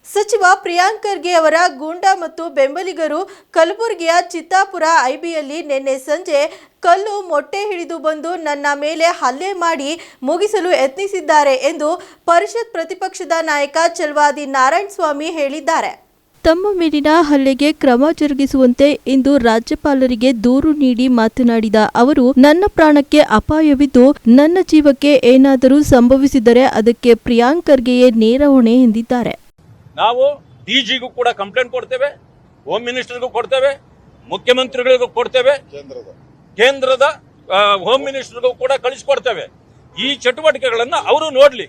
ಸಚಿವ ಪ್ರಿಯಾಂಕ್ ಖರ್ಗೆ ಅವರ ಗೂಂಡಾ ಮತ್ತು ಬೆಂಬಲಿಗರು ಕಲಬುರಗಿಯ ಚಿತ್ತಾಪುರ ಐಬಿಯಲ್ಲಿ ನಿನ್ನೆ ಸಂಜೆ ಕಲ್ಲು ಮೊಟ್ಟೆ ಹಿಡಿದು ಬಂದು ನನ್ನ ಮೇಲೆ ಹಲ್ಲೆ ಮಾಡಿ ಮುಗಿಸಲು ಯತ್ನಿಸಿದ್ದಾರೆ ಎಂದು ಪರಿಷತ್ ಪ್ರತಿಪಕ್ಷದ ನಾಯಕ ಚಲವಾದಿ ನಾರಾಯಣಸ್ವಾಮಿ ಹೇಳಿದ್ದಾರೆ. ತಮ್ಮ ಮೇಲಿನ ಹಲ್ಲೆಗೆ ಕ್ರಮ ಜರುಗಿಸುವಂತೆ ಇಂದು ರಾಜ್ಯಪಾಲರಿಗೆ ದೂರು ನೀಡಿ ಮಾತನಾಡಿದ ಅವರು, ನನ್ನ ಪ್ರಾಣಕ್ಕೆ ಅಪಾಯವಿದ್ದು ನನ್ನ ಜೀವಕ್ಕೆ ಏನಾದರೂ ಸಂಭವಿಸಿದರೆ ಅದಕ್ಕೆ ಪ್ರಿಯಾಂಕ್ ಖರ್ಗೆಯೇ ನೇರ ಹೊಣೆ ಎಂದಿದ್ದಾರೆ.
ನಾವು ಡಿಜಿಗೂ ಕೂಡ ಕಂಪ್ಲೇಂಟ್ ಕೊಡ್ತೇವೆ, ಹೋಮ್ ಮಿನಿಸ್ಟರ್ಗೂ ಕೊಡ್ತೇವೆ, ಮುಖ್ಯಮಂತ್ರಿಗಳಿಗೂ ಕೊಡ್ತೇವೆ, ಕೇಂದ್ರದ ಹೋಮ್ ಮಿನಿಸ್ಟರ್ಗೂ ಕೂಡ ಕಳಿಸಿಕೊಡ್ತೇವೆ. ಈ ಚಟುವಟಿಕೆಗಳನ್ನ ಅವರು ನೋಡ್ಲಿ.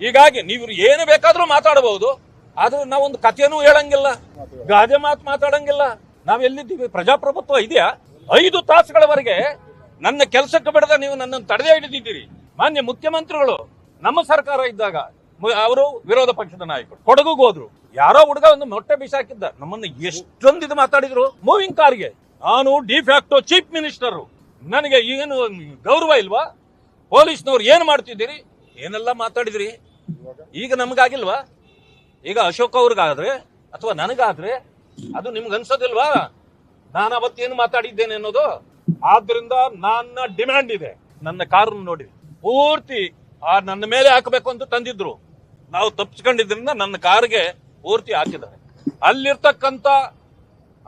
ಹೀಗಾಗಿ ನೀವು ಏನು ಬೇಕಾದ್ರೂ ಮಾತಾಡಬಹುದು, ಆದ್ರೆ ನಾವೊಂದು ಕಥೆನೂ ಹೇಳಂಗಿಲ್ಲ, ಗಾದೆ ಮಾತು ಮಾತಾಡಂಗಿಲ್ಲ. ನಾವೆಲ್ಲಿದ್ದೀವಿ? ಪ್ರಜಾಪ್ರಭುತ್ವ ಇದೆಯಾ? 5 ತಾಸುಗಳವರೆಗೆ ನನ್ನ ಕೆಲಸಕ್ಕೆ ಬಿಡದ ನೀವು ನನ್ನನ್ನು ತಡೆದೇ ಹಿಡಿದಿದ್ದೀರಿ. ಮಾನ್ಯ ಮುಖ್ಯಮಂತ್ರಿಗಳು ನಮ್ಮ ಸರ್ಕಾರ ಇದ್ದಾಗ ಅವರು ವಿರೋಧ ಪಕ್ಷದ ನಾಯಕರು ಕೊಡಗುಗೆ ಹೋದ್ರು, ಯಾರೋ ಹುಡುಗ ಒಂದು ಮೊಟ್ಟೆ ಬಿಸಾಕಿದ್ದ, ನಮ್ಮನ್ನು ಎಷ್ಟೊಂದು ಇದು ಮಾತಾಡಿದ್ರು. ಮೂವಿಂಗ್ ಕಾರ್ಗೆ ನಾನು ಡಿಫ್ಯಾಕ್ಟೋ ಚೀಫ್ ಮಿನಿಸ್ಟರ್, ನನಗೆ ಏನು ಗೌರವ ಇಲ್ವಾ? ಪೊಲೀಸ್ನವ್ರು ಏನ್ ಮಾಡ್ತಿದ್ದೀರಿ? ಏನೆಲ್ಲ ಮಾತಾಡಿದ್ರಿ. ಈಗ ನಮಗಾಗಿಲ್ವಾ? ಈಗ ಅಶೋಕ್ ಅವ್ರಿಗಾದ್ರೆ ಅಥವಾ ನನಗಾದ್ರೆ ಅದು ನಿಮ್ಗೆ ಅನ್ಸೋದಿಲ್ವಾ ನಾನು ಅವತ್ತೇನು ಮಾತಾಡಿದ್ದೇನೆ ಅನ್ನೋದು? ಆದ್ರಿಂದ ನನ್ನ ಡಿಮ್ಯಾಂಡ್ ಇದೆ. ನನ್ನ ಕಾರನ್ನು ನೋಡಿ ಪೂರ್ತಿ ನನ್ನ ಮೇಲೆ ಹಾಕಬೇಕು ಅಂತ ತಂದಿದ್ರು, ನಾವು ತಪ್ಪಿಸ್ಕೊಂಡಿದ್ರಿಂದ ನನ್ನ ಕಾರ್ಗೆ ಪೂರ್ತಿ ಹಾಕಿದ್ದಾರೆ.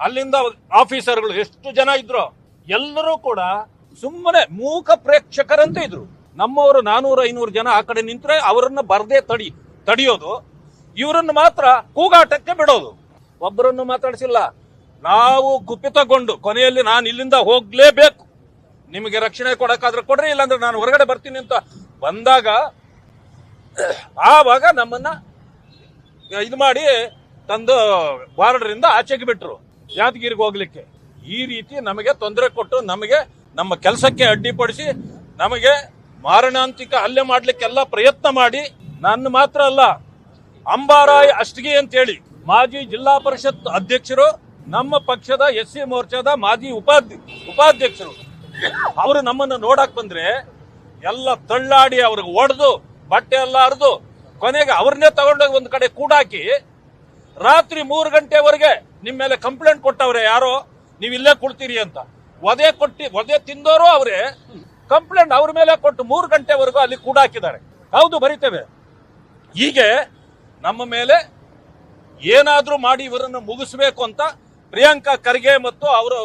ಅಲ್ಲಿಂದ ಆಫೀಸರ್ಗಳು ಎಷ್ಟು ಜನ ಇದ್ರು ಎಲ್ಲರೂ ಕೂಡ ಸುಮ್ಮನೆ ಮೂಕ ಪ್ರೇಕ್ಷಕರಂತೆ ಇದ್ರು. ನಮ್ಮವರು 400-500 ಜನ ಆ ಕಡೆ ನಿಂತ್ರೆ ಅವರನ್ನ ಬರ್ದೇ ತಡಿ, ತಡೆಯೋದು, ಇವರನ್ನು ಮಾತ್ರ ಕೂಗಾಟಕ್ಕೆ ಬಿಡೋದು. ಒಬ್ಬರನ್ನು ಮಾತಾಡಿಸಿಲ್ಲ. ನಾವು ಕುಪಿತಗೊಂಡು ಕೊನೆಯಲ್ಲಿ ನಾನು ಇಲ್ಲಿಂದ ಹೋಗ್ಲೇಬೇಕು, ನಿಮಗೆ ರಕ್ಷಣೆ ಕೊಡಕ್ಕಾದ್ರೆ ಕೊಡ್ರಿ, ಇಲ್ಲಾಂದ್ರೆ ನಾನು ಹೊರಗಡೆ ಬರ್ತೀನಿ ಅಂತ ಬಂದಾಗ ಆವಾಗ ನಮ್ಮನ್ನ ಇದು ಮಾಡಿ ತಂದು ಬಾರ್ಡರ್ ಇಂದ ಆಚೆಗೆ ಬಿಟ್ರು ಯಾದಗಿರಿಗೆ ಹೋಗ್ಲಿಕ್ಕೆ. ಈ ರೀತಿ ನಮಗೆ ತೊಂದರೆ ಕೊಟ್ಟು ನಮಗೆ ನಮ್ಮ ಕೆಲಸಕ್ಕೆ ಅಡ್ಡಿಪಡಿಸಿ ನಮಗೆ ಮಾರಣಾಂತಿಕ ಹಲ್ಲೆ ಮಾಡ್ಲಿಕ್ಕೆಲ್ಲ ಪ್ರಯತ್ನ ಮಾಡಿ, ನನ್ನ ಮಾತ್ರ ಅಲ್ಲ, ಅಂಬಾರಾಯ್ ಅಷ್ಟಗಿ ಅಂತೇಳಿ ಮಾಜಿ ಜಿಲ್ಲಾ ಪರಿಷತ್ ಅಧ್ಯಕ್ಷರು, ನಮ್ಮ ಪಕ್ಷದ SC ಮೋರ್ಚಾದ ಮಾಜಿ ಉಪಾಧ್ಯಕ್ಷರು, ಅವರು ನಮ್ಮನ್ನು ನೋಡಕ್ ಬಂದ್ರೆ ಎಲ್ಲ ತಳ್ಳಾಡಿ ಅವ್ರಿಗೆ ಒಡೆದು ಬಟ್ಟೆ ಎಲ್ಲ ಹರಿದು ಕೊನೆಗೆ ಅವ್ರನ್ನೇ ತಗೊಂಡೋಗಿ ಒಂದು ಕಡೆ ಕೂಡಾಕಿ ರಾತ್ರಿ 3 ಗಂಟೆವರೆಗೆ ನಿಮ್ಮ ಮೇಲೆ ಕಂಪ್ಲೇಂಟ್ ಕೊಟ್ಟವ್ರೆ, ಯಾರೋ ನೀವು ಇಲ್ಲೇ ಕೊಡ್ತೀರಿ ಅಂತ. ಒದೆ ತಿಂದವರು ಅವರೇ, ಕಂಪ್ಲೇಂಟ್ ಅವ್ರ ಮೇಲೆ ಕೊಟ್ಟು 3 ಗಂಟೆವರೆಗೂ ಅಲ್ಲಿ ಕೂಡಾಕಿದ್ದಾರೆ. ಹೌದು, ಬರಿತೇವೆ. ಹೀಗೆ ನಮ್ಮ ಮೇಲೆ ಏನಾದ್ರೂ ಮಾಡಿ ಇವರನ್ನು ಮುಗಿಸ್ಬೇಕು ಅಂತ ಪ್ರಿಯಾಂಕಾ ಖರ್ಗೆ ಮತ್ತು ಅವರು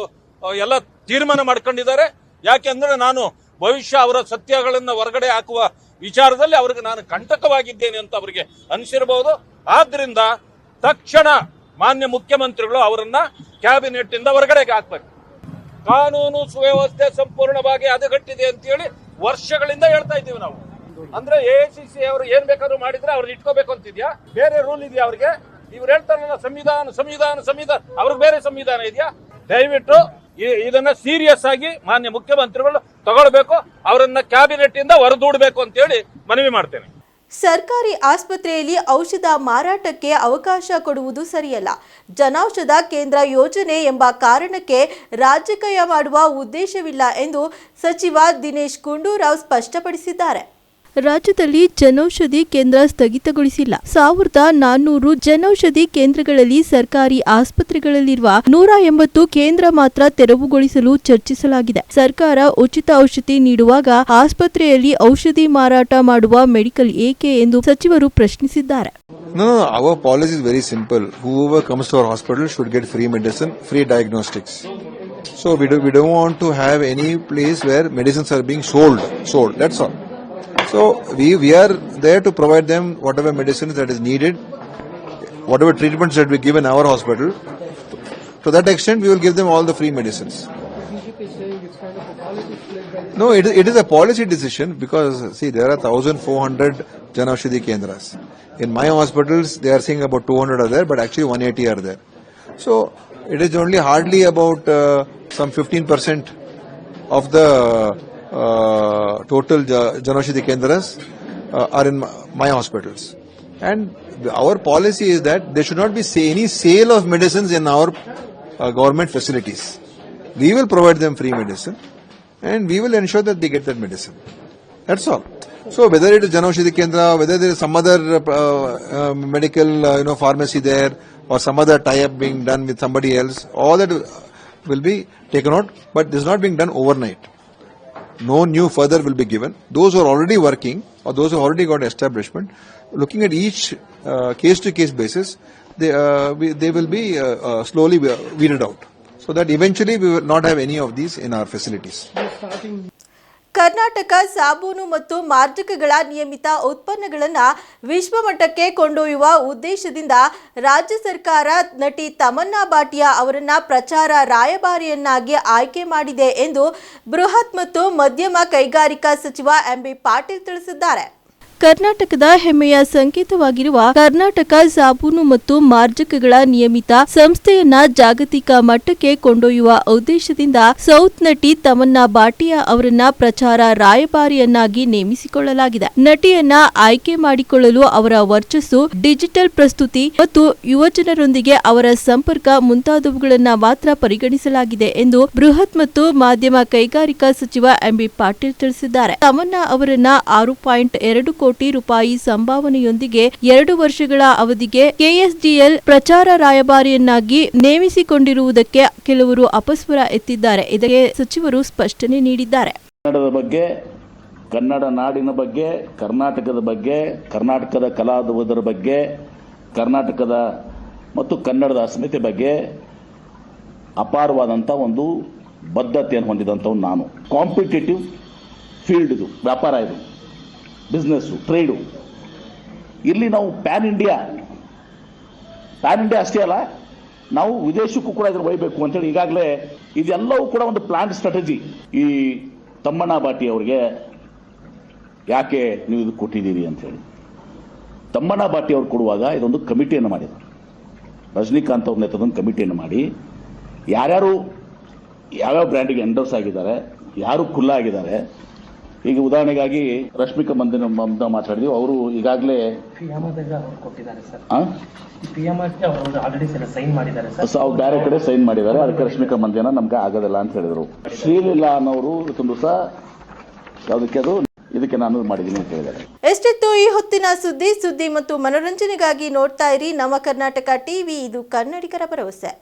ಎಲ್ಲ ತೀರ್ಮಾನ ಮಾಡ್ಕೊಂಡಿದ್ದಾರೆ. ಯಾಕೆಂದ್ರೆ ನಾನು ಭವಿಷ್ಯ ಅವರ ಸತ್ಯಗಳನ್ನ ಹೊರಗಡೆ ಹಾಕುವ ವಿಚಾರದಲ್ಲಿ ಅವ್ರಿಗೆ ನಾನು ಕಂಟಕವಾಗಿದ್ದೇನೆ ಅಂತ ಅವರಿಗೆ ಅನಿಸಿರಬಹುದು. ಆದ್ರಿಂದ ತಕ್ಷಣ ಮಾನ್ಯ ಮುಖ್ಯಮಂತ್ರಿಗಳು ಅವರನ್ನ ಕ್ಯಾಬಿನೆಟ್ ಇಂದ ಹೊರಗಡೆಗೆ ಹಾಕ್ಬೇಕು. ಕಾನೂನು ಸುವ್ಯವಸ್ಥೆ ಸಂಪೂರ್ಣವಾಗಿ ಹದಗೆಟ್ಟಿದೆ ಅಂತ ಹೇಳಿ ವರ್ಷಗಳಿಂದ ಹೇಳ್ತಾ ಇದ್ದೀವಿ ನಾವು. ಅಂದ್ರೆ AICC ಅವರು ಏನ್ ಬೇಕಾದ್ರೂ ಮಾಡಿದ್ರೆ ಅವ್ರನ್ನ ಇಟ್ಕೋಬೇಕು ಅಂತಿದ್ಯಾ? ಬೇರೆ ರೂಲ್ ಇದೆಯಾ ಅವ್ರಿಗೆ? ಇವ್ರು ಹೇಳ್ತಾರಲ್ಲ ಸಂವಿಧಾನ, ಅವ್ರಿಗೆ ಬೇರೆ ಸಂವಿಧಾನ ಇದೆಯಾ? ದಯವಿಟ್ಟು ಇದನ್ನ ಸೀರಿಯಸ್ ಆಗಿ ಮಾನ್ಯ ಮುಖ್ಯಮಂತ್ರಿಗಳು ತಗೊಳ್ಬೇಕು, ಅವರನ್ನ ಕ್ಯಾಬಿನೆಟ್ ಇಂದ ಹೊರದೂಡಬೇಕು ಅಂತ ಹೇಳಿ ಮನವಿ ಮಾಡ್ತೇನೆ.
ಸರ್ಕಾರಿ ಆಸ್ಪತ್ರೆಯಲ್ಲಿ ಔಷಧ ಮಾರಾಟಕ್ಕೆ ಅವಕಾಶ ಕೊಡುವುದು ಸರಿಯಲ್ಲ. ಜನೌಷಧ ಕೇಂದ್ರ ಯೋಜನೆ ಎಂಬ ಕಾರಣಕ್ಕೆ ರಾಜಕೀಯ ಮಾಡುವ ಉದ್ದೇಶವಿಲ್ಲ ಎಂದು ಸಚಿವ ದಿನೇಶ್ ಗುಂಡೂರಾವ್ ಸ್ಪಷ್ಟಪಡಿಸಿದ್ದಾರೆ. ರಾಜ್ಯದಲ್ಲಿ ಜನೌಷಧಿ ಕೇಂದ್ರ ಸ್ಥಗಿತಗೊಳಿಸಿಲ್ಲ. 1400 ಜನೌಷಧಿ ಕೇಂದ್ರಗಳಲ್ಲಿ ಸರ್ಕಾರಿ ಆಸ್ಪತ್ರೆಗಳಲ್ಲಿರುವ 180 ಕೇಂದ್ರ ಮಾತ್ರ ತೆರವುಗೊಳಿಸಲು ಚರ್ಚಿಸಲಾಗಿದೆ. ಸರ್ಕಾರ ಉಚಿತ ಔಷಧಿ ನೀಡುವಾಗ ಆಸ್ಪತ್ರೆಯಲ್ಲಿ ಔಷಧಿ ಮಾರಾಟ ಮಾಡುವ ಮೆಡಿಕಲ್ ಏಕೆ ಎಂದು ಸಚಿವರು ಪ್ರಶ್ನಿಸಿದ್ದಾರೆ.
No, our policy is very simple. Whoever comes to our hospital should get free medicine, free diagnostics. So we don't want to have any place where medicines are being sold. That's all. So we are there to provide them whatever medicines that is needed, whatever treatments that we give in our hospital. To that extent, we will give them all the free medicines. No, it is a policy decision because see, there are 1,400 Janaushadhi Kendras. In my hospitals, they are saying about 200 are there, but actually 180 are there. So it is only hardly about some 15% of the total Janaushadhi Kendras are in my hospitals. And our policy is that there should not be any sale of medicines in our government facilities. We will provide them free medicine and we will ensure that they get that medicine. That's all. So whether it is Janaushadhi Kendra, whether there is some other medical pharmacy there or some other tie-up being done with somebody else, all that will be taken out, but this is not being done overnight. No new further will be given. Those who are already working or those who already got establishment, looking at each case-to-case basis, they will be slowly weeded out, so that eventually we will not have any of these in our facilities.
Karnataka ಸಾಬೂನು ಮತ್ತು ಮಾರ್ಜಕಗಳ ನಿಯಮಿತ ಉತ್ಪನ್ನಗಳನ್ನು ವಿಶ್ವಮಟ್ಟಕ್ಕೆ ಕೊಂಡೊಯ್ಯುವ ಉದ್ದೇಶದಿಂದ ರಾಜ್ಯ ಸರ್ಕಾರ ನಟಿ ತಮನ್ನಾ ಭಾಟಿಯಾ ಅವರನ್ನ ಪ್ರಚಾರ ರಾಯಭಾರಿಯನ್ನಾಗಿ ಆಯ್ಕೆ ಮಾಡಿದೆ ಎಂದು ಬೃಹತ್ ಮತ್ತು ಮಧ್ಯಮ ಕೈಗಾರಿಕಾ ಸಚಿವ MB ಪಾಟೀಲ್ ತಿಳಿಸಿದ್ದಾರೆ. ಕರ್ನಾಟಕದ ಹೆಮ್ಮೆಯ ಸಂಕೇತವಾಗಿರುವ ಕರ್ನಾಟಕ ಸಾಬೂನು ಮತ್ತು ಮಾರ್ಜಕಗಳ ನಿಯಮಿತ ಸಂಸ್ಥೆಯನ್ನ ಜಾಗತಿಕ ಮಟ್ಟಕ್ಕೆ ಕೊಂಡೊಯ್ಯುವ ಉದ್ದೇಶದಿಂದ ಸೌತ್ ನಟಿ ತಮನ್ನಾ ಭಾಟಿಯಾ ಅವರನ್ನ ಪ್ರಚಾರ ರಾಯಭಾರಿಯನ್ನಾಗಿ ನೇಮಿಸಿಕೊಳ್ಳಲಾಗಿದೆ. ನಟಿಯನ್ನ ಆಯ್ಕೆ ಮಾಡಿಕೊಳ್ಳಲು ಅವರ ವರ್ಚಸ್ಸು, ಡಿಜಿಟಲ್ ಪ್ರಸ್ತುತಿ ಮತ್ತು ಯುವಜನರೊಂದಿಗೆ ಅವರ ಸಂಪರ್ಕ ಮುಂತಾದವುಗಳನ್ನು ಮಾತ್ರ ಪರಿಗಣಿಸಲಾಗಿದೆ ಎಂದು ಬೃಹತ್ ಮತ್ತು ಮಾಧ್ಯಮ ಕೈಗಾರಿಕಾ ಸಚಿವ MB ಪಾಟೀಲ್ ತಿಳಿಸಿದ್ದಾರೆ. ತಮನ್ನಾ ಅವರನ್ನ 6.2 ಕೋಟಿ ರೂಪಾಯಿ ಸಂಭಾವನೆಯೊಂದಿಗೆ 2 ವರ್ಷಗಳ ಅವಧಿಗೆ KSDL ಪ್ರಚಾರ ರಾಯಭಾರಿಯನ್ನಾಗಿ ನೇಮಿಸಿಕೊಂಡಿರುವುದಕ್ಕೆ ಕೆಲವರು ಅಪಸ್ವರ ಎತ್ತಿದ್ದಾರೆ. ಇದಕ್ಕೆ ಸಚಿವರು ಸ್ಪಷ್ಟನೆ ನೀಡಿದ್ದಾರೆ.
ಕನ್ನಡದ ಬಗ್ಗೆ, ಕನ್ನಡ ನಾಡಿನ ಬಗ್ಗೆ, ಕರ್ನಾಟಕದ ಬಗ್ಗೆ, ಕರ್ನಾಟಕದ ಕಲಾವಿದರ ಬಗ್ಗೆ, ಕರ್ನಾಟಕದ ಮತ್ತು ಕನ್ನಡದ ಅಸ್ಮಿತೆ ಬಗ್ಗೆ ಅಪಾರವಾದಂಥ ಒಂದು ಬದ್ಧತೆಯನ್ನು ಹೊಂದಿದಂಥವು ನಾನು. ಕಾಂಪಿಟೇಟಿವ್ ಫೀಲ್ಡ್ ಇದು, ವ್ಯಾಪಾರ ಇದು, ಬಿಸ್ನೆಸ್ಸು, ಟ್ರೇಡು. ಇಲ್ಲಿ ನಾವು ಪ್ಯಾನ್ ಇಂಡಿಯಾ ಅಷ್ಟೇ ಅಲ್ಲ, ನಾವು ವಿದೇಶಕ್ಕೂ ಕೂಡ ಇದ್ರ ಒಯ್ಯಬೇಕು ಅಂತೇಳಿ ಈಗಾಗಲೇ ಇದೆಲ್ಲವೂ ಕೂಡ ಒಂದು ಪ್ಲಾನ್ ಸ್ಟ್ರಾಟಜಿ. ಈ ತಮ್ಮಣ್ಣ ಬಾಟಿ ಅವ್ರಿಗೆ ಯಾಕೆ ನೀವು ಇದು ಕೊಟ್ಟಿದ್ದೀರಿ ಅಂತೇಳಿ ತಮ್ಮಣ್ಣ ಬಾಟಿ ಅವ್ರು ಕೊಡುವಾಗ ಇದೊಂದು ಕಮಿಟಿಯನ್ನು ಮಾಡಿದರು. ರಜನಿಕಾಂತ್ ಅವ್ರ ನೇತೃತ್ವದ ಕಮಿಟಿಯನ್ನು ಮಾಡಿ ಯಾರ್ಯಾರು ಯಾವ್ಯಾವ ಬ್ರ್ಯಾಂಡಿಗೆ ಎಂಡೋರ್ಸ್ ಆಗಿದ್ದಾರೆ, ಯಾರು ಖುಲ್ಲಾ ಆಗಿದ್ದಾರೆ. ಈಗ ಉದಾಹರಣೆಗಾಗಿ ರಶ್ಮಿಕಾ ಮಂದಿನ ಮಾತಾಡಿದ್ವಿ, ಅವರು ಈಗಾಗಲೇ ಅವ್ರು ಬೇರೆ ಕಡೆ ಸೈನ್ ಮಾಡಿದ್ದಾರೆ, ಅದಕ್ಕೆ ರಶ್ಮಿಕಾ ಮಂದಿನ ನಮ್ಗೆ ಆಗೋದಿಲ್ಲ ಅಂತ ಹೇಳಿದರು. ಶ್ರೀಲೀಲಾ ಅನ್ನೋರು ಇವತ್ತೊಂದು ದಿವಸ ಯಾವುದಕ್ಕೆ ಅದು ಇದಕ್ಕೆ ನಾನು ಮಾಡಿದ್ದೀನಿ ಅಂತ ಹೇಳಿದ್ದಾರೆ.
ಎಷ್ಟಿತ್ತು ಈ ಹೊತ್ತಿನ ಸುದ್ದಿ ಮತ್ತು ಮನೋರಂಜನೆಗಾಗಿ ನೋಡ್ತಾ ಇರಿ ನಮ್ಮ ಕರ್ನಾಟಕ ಟಿವಿ, ಇದು ಕನ್ನಡಿಗರ ಭರವಸೆ.